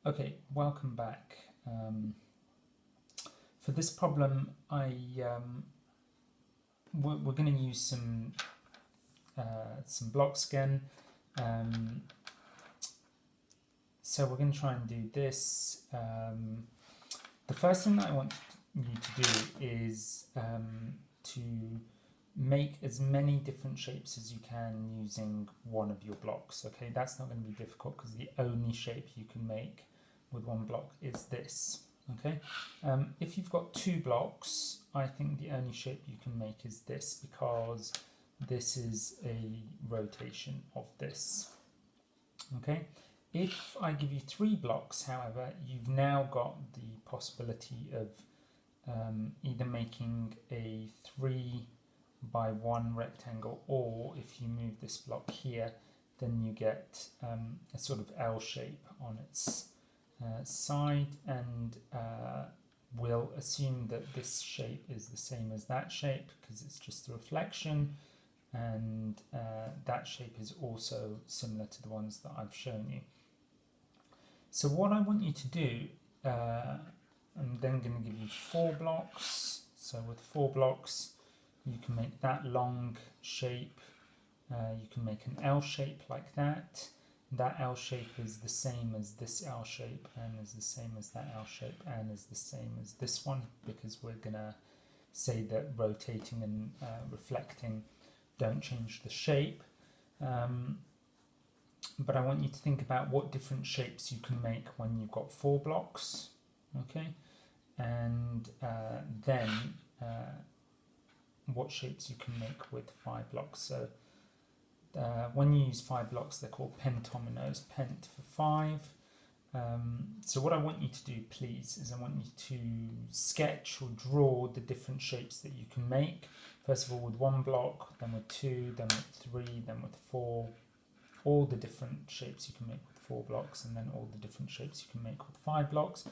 Okay, welcome back. For this problem, we're going to use some blocks again. So we're going to try and do this. The first thing that I want you to do is to make as many different shapes as you can using one of your blocks. Okay, that's not going to be difficult because the only shape you can make with one block is this. Okay, if you've got two blocks, I think the only shape you can make is this, because this is a rotation of this. Okay, if I give you three blocks, however, you've now got the possibility of either making a 3 by 1 rectangle, or if you move this block here, then you get a sort of L shape on its side, and we'll assume that this shape is the same as that shape because it's just a reflection, and that shape is also similar to the ones that I've shown you. So what I want you to do, I'm then going to give you 4 blocks. So with 4 blocks, you can make that long shape. You can make an L shape like that. That L shape is the same as this L shape, and is the same as that L shape, and is the same as this one, because we're going to say that rotating and reflecting don't change the shape. But I want you to think about what different shapes you can make when you've got 4 blocks. Okay, and then what shapes you can make with 5 blocks. So when you use 5 blocks, they're called pentominos, pent for 5. So what I want you to do, please, is I want you to sketch or draw the different shapes that you can make. First of all with 1 block, then with 2, then with 3, then with 4. All the different shapes you can make with 4 blocks, and then all the different shapes you can make with 5 blocks.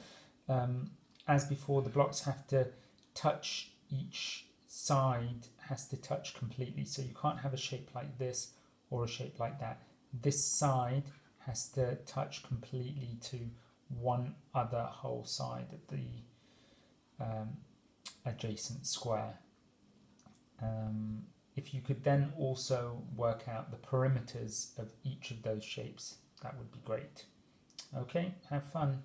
As before, the blocks have to touch, each side has to touch completely, so you can't have a shape like this or a shape like that. This side has to touch completely to one other whole side of the adjacent square. If you could then also work out the perimeters of each of those shapes, that would be great. Okay, have fun.